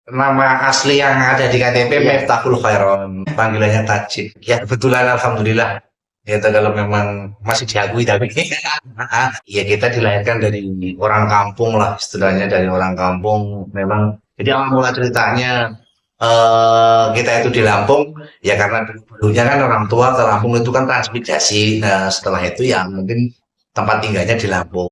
Nama asli yang ada di KTP Iya. Miftahul Khairon, panggilannya Tajib. Ya kebetulan alhamdulillah. Itu kalau memang masih diakui tapi ya kita dilahirkan dari orang kampung lah istilahnya dari orang kampung memang. Jadi awal mula ceritanya kita itu di Lampung ya karena dulunya kan orang tua ke Lampung itu kan transmigrasi. Nah setelah itu ya mungkin tempat tinggalnya di Lampung.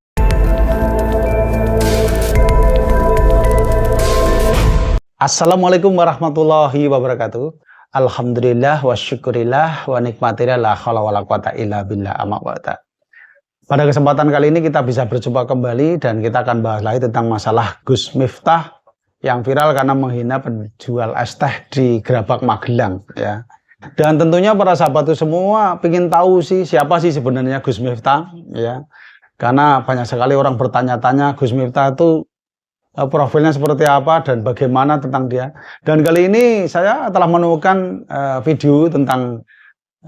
Assalamualaikum warahmatullahi wabarakatuh. Alhamdulillah wa syukurillah wa nikmatillah la haula wala quwata illa billah amma ba'da. Pada kesempatan kali ini kita bisa berjumpa kembali dan kita akan bahas lagi tentang masalah Gus Miftah yang viral karena menghina penjual es teh di Gerabak Magelang ya. Dan tentunya para sahabat itu semua ingin tahu sih siapa sih sebenarnya Gus Miftah ya. Karena banyak sekali orang bertanya-tanya Gus Miftah itu profilnya seperti apa dan bagaimana tentang dia. Dan kali ini saya telah menemukan video tentang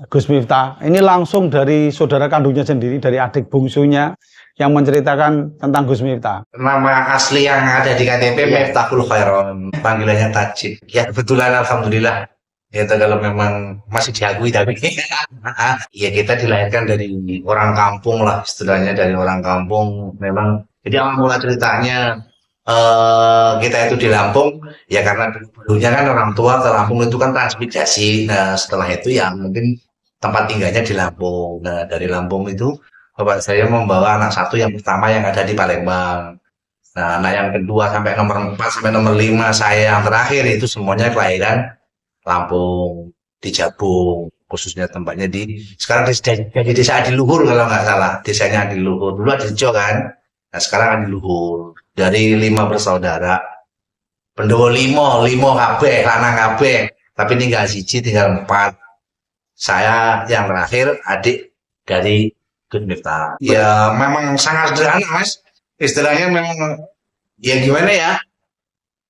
Gus Miftah. Ini langsung dari saudara kandungnya sendiri, dari adik bungsunya yang menceritakan tentang Gus Miftah. Nama asli yang ada di KTP Iya. Miftahul Khairon, panggilannya Tajib. Ya kebetulan alhamdulillah. Itu kalau memang masih diakui tapi ya kita dilahirkan dari orang kampung lah istilahnya dari orang kampung memang. Jadi awal mula ceritanya kita itu di Lampung ya karena dulunya kan orang tua ke Lampung itu kan transmigrasi. Nah setelah itu ya mungkin tempat tinggalnya di Lampung. Nah dari Lampung itu bapak saya membawa anak satu yang pertama yang ada di Palembang. Nah anak yang kedua sampai nomor 4 sampai nomor 5 saya yang terakhir itu semuanya kelahiran Lampung di Jabung khususnya tempatnya di sekarang di desa Adiluhur kalau nggak salah desanya Adiluhur dulu Adirejo kan. Nah sekarang Adiluhur dari 5 bersaudara pendowo limo kabeh lanang kabeh tapi tinggal siji tinggal 4 saya yang terakhir adik dari Gus Miftah ya memang sangat sederhana mas istilahnya memang ya gimana ya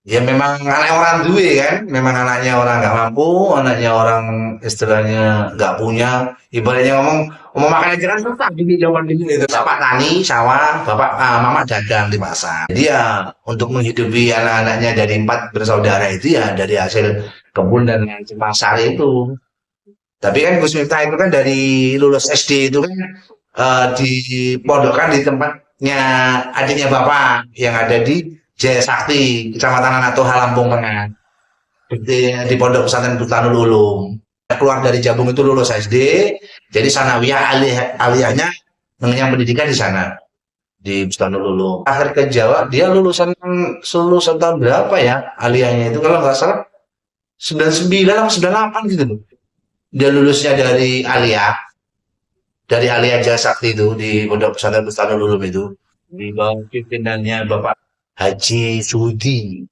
ya memang anak orang duwe kan memang anaknya orang nggak mampu anaknya orang istilahnya nggak punya ibaratnya ngomong mau makan aja kan susah di zaman dulu itu bapak tani sawah bapak mama dagang di pasar jadi ya untuk menghidupi anak-anaknya dari 4 bersaudara itu ya dari hasil kebun dan pasar itu tapi kan Gus Miftah itu kan dari lulus SD itu kan dipondokkan di tempatnya adiknya bapak yang ada di Jaya Sakti, Kecamatan Anak Toha, Lampung Tengah. Di Pondok Pesantren Butanul Ulum. Keluar dari Jabung itu lulus SD, jadi sanawiyah aliyahnya mengenyam pendidikan di sana di Butanul Ulum. Akhir ke Jawa, dia lulusan tahun berapa ya aliyahnya itu kalau nggak salah 99 atau 98 gitu loh. Dia lulusnya dari aliyah Jaya Sakti itu di Pondok Pesantren Butanul Ulum itu di bawah pimpinannya Bapak Haji Sudi.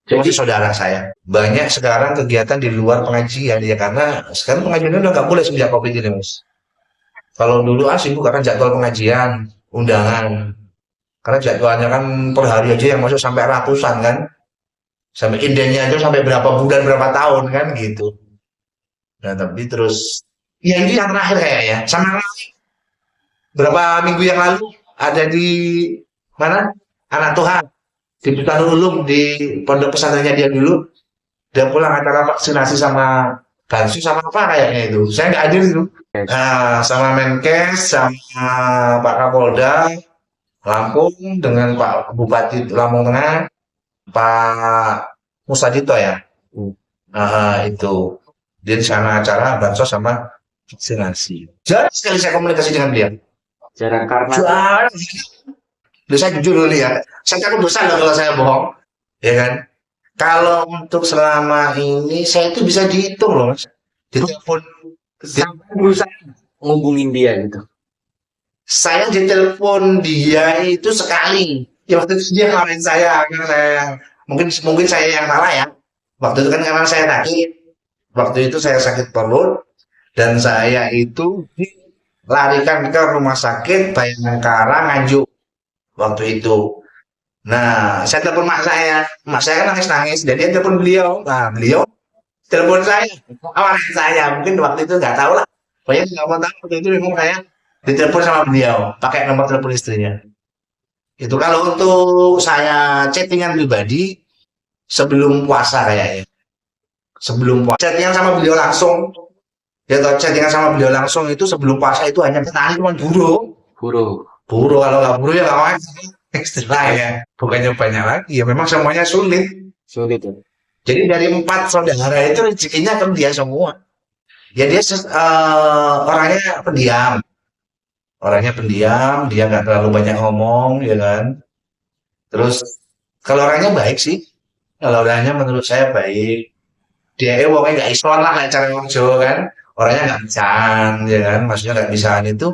Jadi saudara saya. Banyak sekarang kegiatan di luar pengajian ya karena sekarang pengajian udah nggak boleh sejak Covid ini, Mas. Kalau dulu sibuk karena jadwal pengajian, undangan. Karena jadwalnya kan per hari aja yang masuk sampai ratusan kan. Sampai indennya aja sampai berapa bulan, berapa tahun kan gitu. Nah, tapi terus ya itu yang terakhir kayaknya. Sama berapa minggu yang lalu ada di mana? Anak Tuhan di Butanul Ulum di pondok pesantrennya dia dulu dia pulang acara vaksinasi sama Bansu sama apa kayaknya itu saya nggak hadir itu sama Menkes sama Pak Kapolda Lampung dengan Pak Bupati Lampung Tengah Pak Musadito ya itu dia di sana acara bansos sama vaksinasi jarang sekali saya komunikasi dengan dia Jarang karena jarang saya jujur dulu ya, saya takut dosa loh kalau saya bohong, ya kan? Kalau untuk selama ini saya itu bisa dihitung loh, Mas. Ditelepon, sampai berusaha ngubungin dia gitu. saya ditelepon dia itu sekali. Ya waktu itu dia ngalahin saya, karena saya mungkin saya yang salah ya. Waktu itu kan karena saya sakit, waktu itu saya sakit perut dan saya itu dilarikan ke rumah sakit Bayangkara Nganjuk. Waktu itu. Nah, saya telepon mak saya kan nangis-nangis, dan dia telepon beliau. Nah, beliau telepon saya, awalnya saya, mungkin waktu itu nggak tahu lah. Pokoknya nggak mau tahu, waktu itu memang saya ditelepon sama beliau, pakai nomor telepon istrinya. Itu kalau untuk saya chattingan pribadi, sebelum puasa kayaknya. Sebelum puasa chattingan sama beliau langsung. Ya toh, chattingan sama beliau langsung itu sebelum puasa itu hanya petani cuma buru. Buru kalau nggak buru ya nggak makan. Istilahnya bukannya banyak lagi ya memang semuanya sulit. Sulit ya. Jadi dari 4 saudara itu rezekinya kan dia semua. Ya dia orangnya pendiam, dia nggak terlalu banyak ngomong, ya kan. Terus kalau orangnya baik sih, kalau orangnya menurut saya baik. Dia pokoknya nggak islon lah kayak cara orang Jawa kan. Orangnya nggak bisaan, ya kan. Maksudnya nggak bisaan itu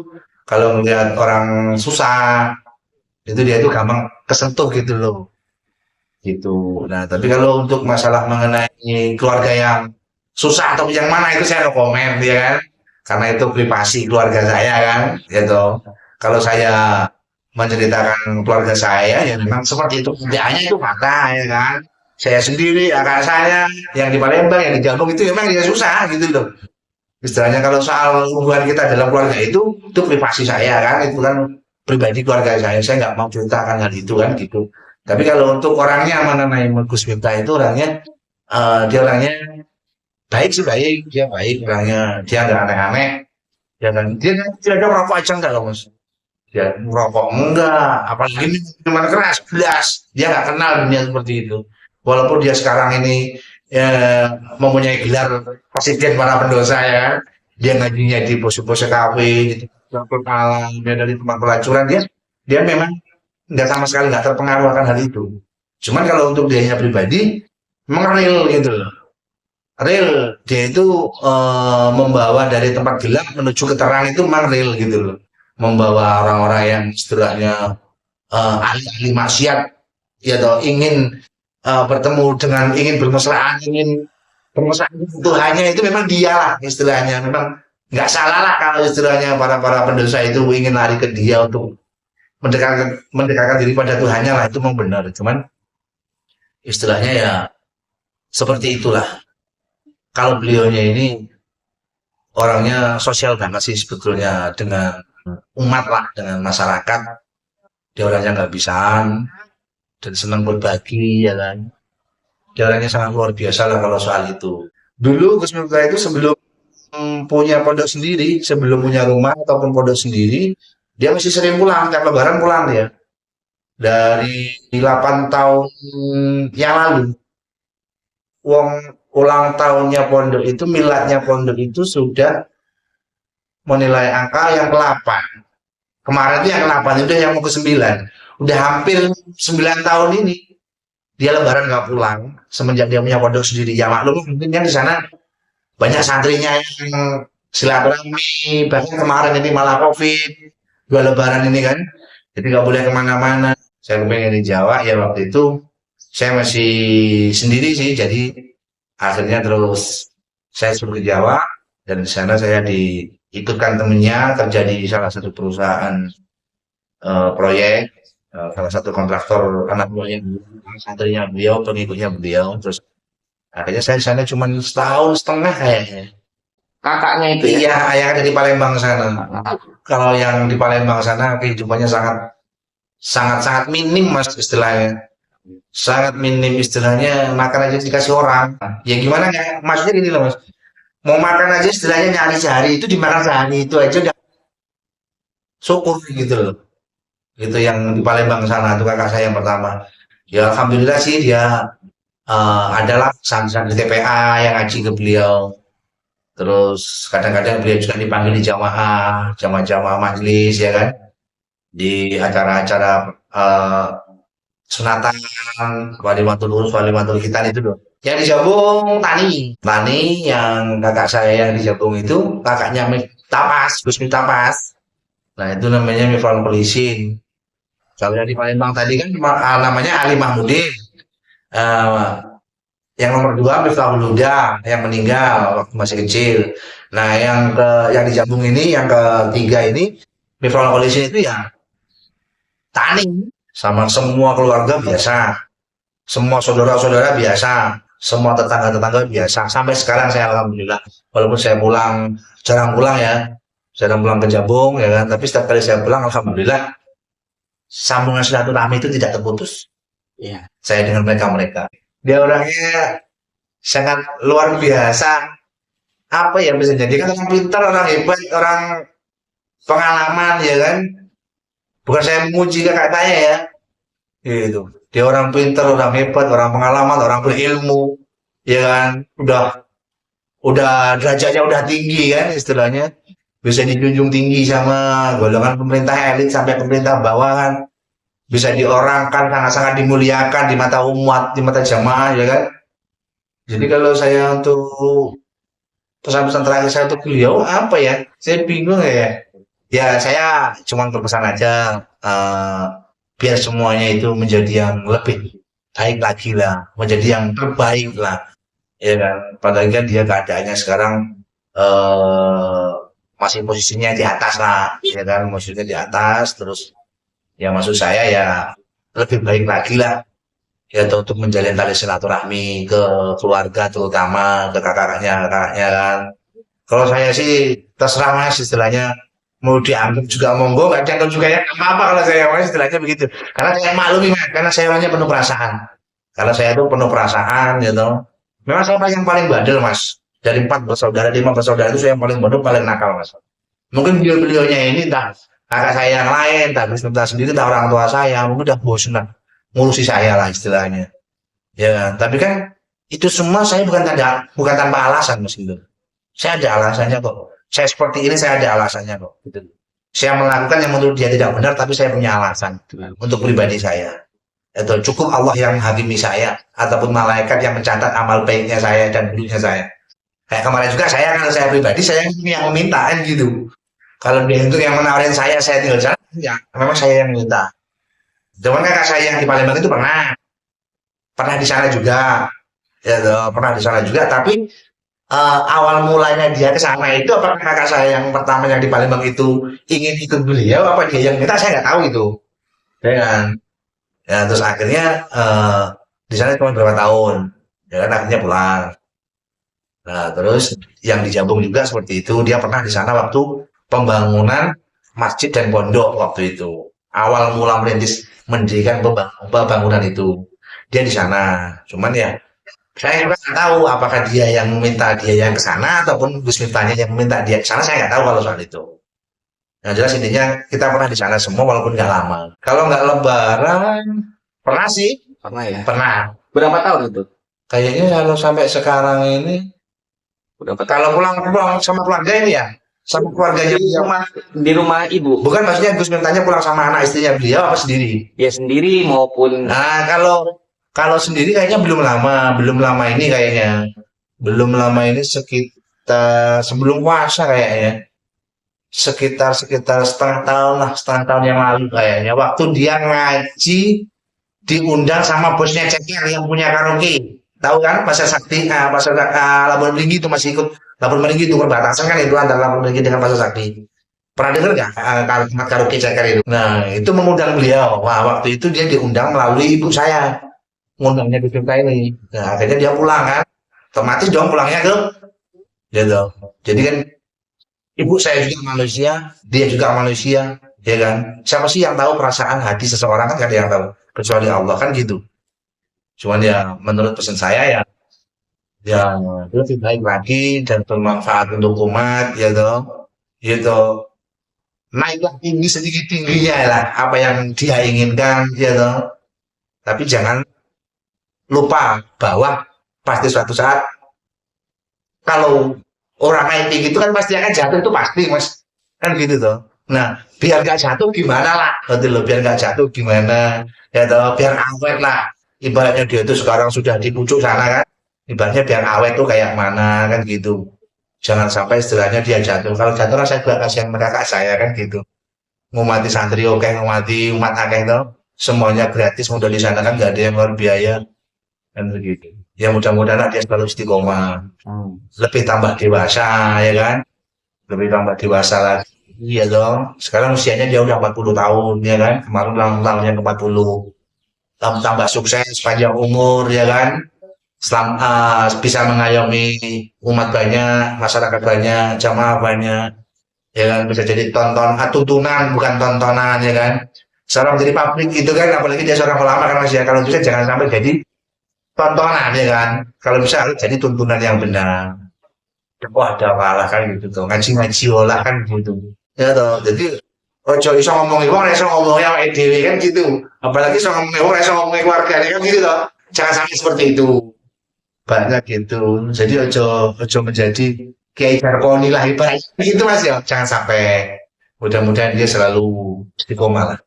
kalau melihat orang susah, itu dia itu gampang kesentuh gitu loh. Gitu. Nah, tapi kalau untuk masalah mengenai keluarga yang susah atau yang mana itu saya no komen ya kan. Karena itu privasi keluarga saya kan, gitu. Kalau saya menceritakan keluarga saya ya memang seperti itu. Kerjaannya itu fakta ya kan. Saya sendiri, kakak saya yang di Palembang, yang di Jawa itu memang dia susah gitu loh. Istilahnya kalau soal hubungan kita dalam keluarga itu privasi saya kan, itu kan pribadi keluarga saya nggak mau ceritakan hal itu kan gitu. Tapi kalau untuk orangnya mengenai Gus Miftah itu orangnya dia orangnya baik sih baik, dia baik orangnya, dia nggak aneh-aneh, ya kan dia ada merokok aja enggak loh mas, dia merokok enggak, apalagi minuman keras, belas, dia nggak kenal dunia seperti itu. Walaupun dia sekarang ini ya, mempunyai gelar presiden para pendosa ya kan, dia ngajinya di pos-pos kafe, di tempat alam, dia dari tempat pelacuran dia memang nggak sama sekali nggak terpengaruh akan hal itu. Cuman kalau untuk dirinya pribadi, memang real gitu loh. Real, dia itu membawa dari tempat gelap menuju ke terang itu memang real gitu loh. Membawa orang-orang yang istilahnya ahli-ahli maksiat, ya toh ingin bertemu dengan, ingin bermesraan, ingin bermesraan Tuhannya itu memang dia lah istilahnya. Memang nggak salah lah kalau istilahnya para pendosa itu ingin lari ke dia untuk mendekatkan diri pada Tuhannya lah, itu memang benar. Cuman istilahnya ya seperti itulah. Kalau beliaunya ini orangnya sosial banget sih sebetulnya dengan umat lah, dengan masyarakat. Dia orangnya nggak bisaan dan senang berbagi ya kan. Dia orangnya sangat luar biasa lah kalau soal itu. Dulu Gus Miftah itu sebelum punya pondok sendiri, sebelum punya rumah ataupun pondok sendiri, dia masih sering pulang, tiap lebaran pulang dia. Dari 8 tahun yang lalu, uang ulang tahunnya pondok itu, miladnya pondok itu sudah menilai angka yang ke-8. Kemarin itu yang ke-8, itu yang mau ke-9. Udah hampir 9 tahun ini, dia lebaran nggak pulang, semenjak dia punya pondok sendiri. Ya maklum, mungkin kan di sana banyak santrinya yang silaturahmi, bahkan kemarin ini malah COVID, 2 lebaran ini kan. Jadi nggak boleh kemana-mana. Saya pengen di Jawa, ya waktu itu saya masih sendiri sih, jadi akhirnya terus saya suruh ke Jawa, dan di sana saya diikutkan temennya kerja di salah satu perusahaan proyek, salah satu kontraktor anak buahnya santrinya beliau, pengikutnya beliau. Terus akhirnya saya di sana cuma setahun setengah kayaknya. Kakaknya itu ya? Iya, yang ada di Palembang sana. Kalau yang di Palembang sana kehidupannya sangat minim mas istilahnya, sangat minim istilahnya, makan aja dikasih orang. Ya gimana ya, maksudnya gini loh mas, mau makan aja istilahnya nyari sehari itu dimakan sehari itu aja udah syukur gitu loh. Itu yang di Palembang sana, itu kakak saya yang pertama. Ya alhamdulillah sih dia adalah santri TPA yang ngaji ke beliau. Terus kadang-kadang beliau juga dipanggil di jamaah majelis ya kan, di acara-acara sunatan, walimatul urus, walimatul khitan itu loh. Yang di Jabung Tani yang kakak saya yang di Jabung itu kakaknya Tapas, Gus Tapas. Nah itu namanya Mifrol Polisin. Kalau yang di Palembang tadi kan namanya Ali Mahmudin. Yang nomor 2 Miftahul Huda yang meninggal waktu masih kecil. Nah yang di Jabung ini yang ketiga ini Mifrol Polisin itu ya Tani, sama semua keluarga biasa, semua saudara-saudara biasa, semua tetangga-tetangga biasa. Sampai sekarang saya alhamdulillah, walaupun saya jarang pulang ya, jarang pulang ke Jabung ya kan, tapi setiap kali saya pulang alhamdulillah sambungan silaturahmi itu tidak terputus. Iya. Saya dengan mereka. Dia orangnya sangat luar biasa. Apa ya bisa jadi kan orang pintar, orang hebat, orang pengalaman ya kan. Bukan saya memuji kakak saya ya. Gitu. Dia orang pintar, orang hebat, orang pengalaman, orang berilmu, ya kan. Udah derajatnya udah tinggi kan istilahnya. Bisa dijunjung tinggi sama golongan pemerintah elit sampai pemerintah bawah kan. Bisa diorangkan sangat-sangat dimuliakan di mata umat, di mata jamaah ya kan. Jadi kalau saya untuk pesan-pesan terakhir saya untuk beliau apa ya? Saya bingung ya. Ya saya cuma berpesan aja biar semuanya itu menjadi yang lebih baik lagi lah, menjadi yang terbaik lah, ya kan. Padahal kan dia keadaannya sekarang masih posisinya di atas lah, ya kan, maksudnya di atas terus. Ya maksud saya ya lebih baik lagi lah ya untuk menjalin tali silaturahmi ke keluarga terutama ke kakaknya kan. Kalau saya sih terserah mas istilahnya mau dianggap juga monggo nggak dianggap juga ya nggak apa-apa kalau saya mas istilahnya begitu. Karena saya maklumi mas karena saya orangnya penuh perasaan. Kalau saya itu penuh perasaan gitu. Memang saya yang paling bandel mas. Dari 4 bersaudara, 5 bersaudara itu saya yang paling bandel paling nakal mas. Mungkin beliau-beliaunya ini entah kakak saya yang lain, entah sendiri, entah orang tua saya, mungkin udah bosan lah ngurusi saya lah istilahnya. Ya kan? Tapi kan itu semua saya bukan tanpa alasan mas gitu. Saya ada alasannya kok. Saya seperti ini saya ada alasannya kok. Gitu. Saya melakukan yang menurut dia tidak benar, tapi saya punya alasan untuk pribadi saya. Itu cukup Allah yang menghakimi saya ataupun malaikat yang mencatat amal baiknya saya dan buruknya saya. Kayak kemarin juga saya kalau saya pribadi saya yang meminta kan gitu. Kalau dia itu yang menawarin saya tinggal jalan, ya memang saya yang minta. Cuman kakak saya yang di Palembang itu pernah di sana juga, ya pernah di sana juga. Tapi awal mulanya dia ke sana itu apakah kakak saya yang pertama yang di Palembang itu ingin ikut beliau, apa dia yang minta saya nggak tahu itu. Ya kan? Ya terus akhirnya di sana cuma berapa tahun, ya kan akhirnya pulang. Nah terus yang di Jambung juga seperti itu, dia pernah di sana waktu pembangunan masjid dan pondok waktu itu. Awal mula mendirikan pembangunan itu. Dia di sana. Cuman ya saya juga nggak tahu apakah dia yang meminta dia yang ke sana ataupun Gus Miftahnya yang meminta dia ke sana. Saya nggak tahu kalau soal itu. Yang jelas intinya kita pernah di sana semua walaupun nggak lama. Kalau nggak lebaran pernah sih. Pernah ya? Pernah. Berapa tahun itu? Kayaknya kalau sampai sekarang ini Berapa tahun? kalau pulang sama keluarga ini ya sama keluarganya beliau. Di rumah ibu? Bukan maksudnya Gus Miftahnya pulang sama anak istrinya beliau apa sendiri? Ya sendiri maupun Nah, kalau sendiri kayaknya belum lama ini kayaknya. Belum lama ini sekitar sebelum puasa kayaknya. Sekitar setengah tahun yang lalu kayaknya. Waktu dia ngaji diundang sama bosnya Ceker yang punya karaoke. Tahu kan Pasar Sakti, Pasar Labuan Bajo itu masih ikut Labuan Bajo itu perbatasan kan itu antara Labuan Bajo dengan Pasar Sakti. Pernah dengar nggak kalimat karaoke Ceker itu? Nah, itu mengundang beliau. Wah, waktu itu dia diundang melalui ibu saya. Ngundangnya Gus Miftah ini. Nah, akhirnya dia pulang kan. Otomatis dong pulangnya ke gitu. Jadi kan ibu saya juga manusia, dia juga manusia, ya kan? Siapa sih yang tahu perasaan hati seseorang kan gak ada yang tahu kecuali Allah kan gitu. Cuman ya menurut pesan saya ya lebih baik lagi dan bermanfaat untuk umat ya toh. Gitu. Naiklah tinggi sedikit tingginya lah apa yang dia inginkan ya toh. Tapi jangan lupa bahwa pasti suatu saat kalau orang naik tinggi itu kan pasti akan jatuh itu pasti mas kan gitu toh. Nah biar gak jatuh gimana lah betul loh biar gak jatuh gimana ya toh biar awet lah ibaratnya dia itu sekarang sudah di pucuk sana kan ibaratnya biar awet tuh kayak mana kan gitu jangan sampai istilahnya dia jatuh kalau jatuh lah saya juga kasihan kakak saya kan gitu ngumati santri oke ngumati umat akeh toh semuanya gratis mudah di sana kan gak ada yang luar biaya kan begitu ya mudah-mudahan dia selalu istiqomah lebih tambah dewasa ya kan lebih tambah dewasa lagi iya dong sekarang usianya dia udah 40 tahun ya kan kemarin ulang tahunnya ke 40 tambah sukses panjang umur ya kan bisa mengayomi umat banyak masyarakat banyak jamaah banyak ya kan bisa jadi tuntunan bukan tontonan ya kan seorang jadi publik gitu kan apalagi dia seorang ulama kan mas ya kalau bisa jangan sampai jadi tontonan ya kan. Kalau bisa harus jadi tuntunan yang benar. Wah, ada kalah kan gitu tuh. Ngaji-ngaji olah kan gitu. Ya toh. Jadi ojo iso ngomongi wong, iso ngomongi awake dhewe kan gitu. Apalagi iso ngomongi wong, iso ngomongi keluargane kan gitu toh. Jangan sampai seperti itu. Banyak gitu. Jadi ojo menjadi Kiai Jarkoni lah ibaratnya gitu Mas ya. Jangan sampai. Mudah-mudahan dia selalu istiqomah lah.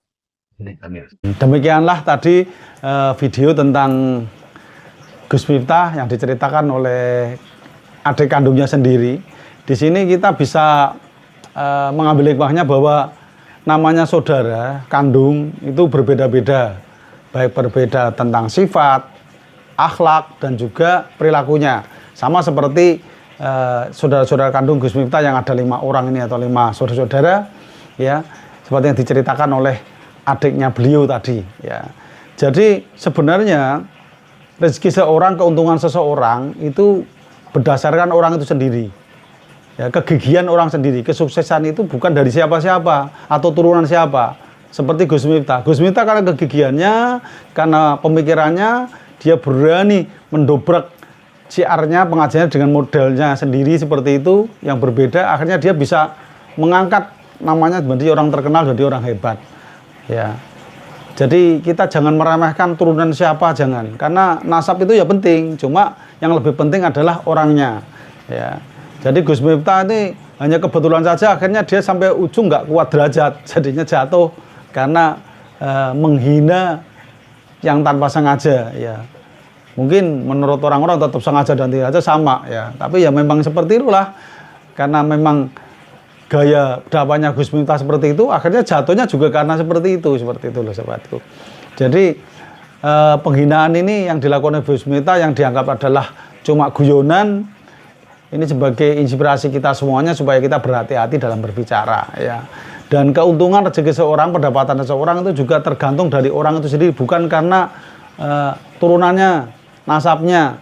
Ini Amir. Demikianlah tadi video tentang Gus Miftah yang diceritakan oleh adik kandungnya sendiri. Di sini kita bisa mengambil hikmahnya bahwa namanya saudara kandung itu berbeda-beda, baik berbeda tentang sifat, akhlak, dan juga perilakunya. Sama seperti saudara-saudara kandung Gus Miftah yang ada 5 orang ini atau 5 saudara-saudara, ya, seperti yang diceritakan oleh adiknya beliau tadi. Ya, jadi sebenarnya rezeki seorang, keuntungan seseorang itu berdasarkan orang itu sendiri. Ya, kegigihan orang sendiri, kesuksesan itu bukan dari siapa-siapa atau turunan siapa. Seperti Gus Miftah. Gus Miftah karena kegigihannya, karena pemikirannya, dia berani mendobrak syiarnya, pengajiannya dengan modelnya sendiri seperti itu, yang berbeda. Akhirnya dia bisa mengangkat namanya menjadi orang terkenal, jadi orang hebat. Ya. Jadi kita jangan meremehkan turunan siapa, jangan. Karena nasab itu ya penting, cuma yang lebih penting adalah orangnya. Ya. Jadi Gus Miftah ini hanya kebetulan saja akhirnya dia sampai ujung nggak kuat derajat, jadinya jatuh karena menghina yang tanpa sengaja. Ya. Mungkin menurut orang-orang tetap sengaja dan tidak sengaja sama, ya. Tapi ya memang seperti itulah, karena memang gaya dakwahnya Gus Miftah seperti itu, akhirnya jatuhnya juga karena seperti itu loh sahabatku. Jadi penghinaan ini yang dilakukan oleh Gus Miftah yang dianggap adalah cuma guyonan, ini sebagai inspirasi kita semuanya supaya kita berhati-hati dalam berbicara, ya. Dan keuntungan rezeki seorang, pendapatan seseorang itu juga tergantung dari orang itu sendiri, bukan karena turunannya, nasabnya.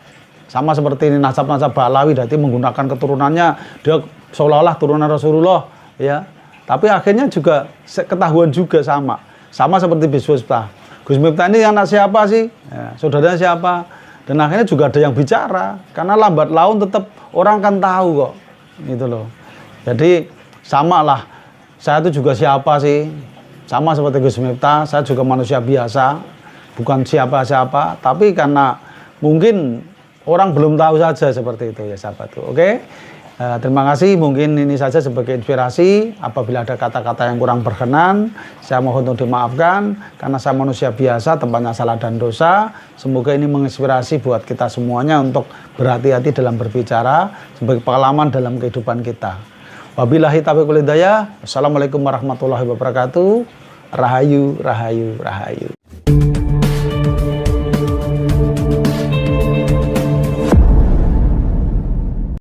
Sama seperti ini nasab-nasab Balawi, berarti menggunakan keturunannya dia seolah-olah turunan Rasulullah, ya. Tapi akhirnya juga ketahuan juga sama seperti Gus Miftah. Gus Miftah ini anak siapa sih? Ya, saudaranya siapa? Dan akhirnya juga ada yang bicara, karena lambat laun tetap orang kan tahu kok, gitu loh. Jadi sama lah, saya itu juga siapa sih? Sama seperti Gus Miftah, saya juga manusia biasa, bukan siapa-siapa, tapi karena mungkin orang belum tahu saja seperti itu ya sahabatku. Oke? Terima kasih, mungkin ini saja sebagai inspirasi. Apabila ada kata-kata yang kurang berkenan, saya mohon untuk dimaafkan, karena saya manusia biasa, tempatnya salah dan dosa. Semoga ini menginspirasi buat kita semuanya untuk berhati-hati dalam berbicara, sebagai pengalaman dalam kehidupan kita. Wabillahi taufiq wal hidayah. Wassalamualaikum warahmatullahi wabarakatuh. Rahayu, rahayu, rahayu.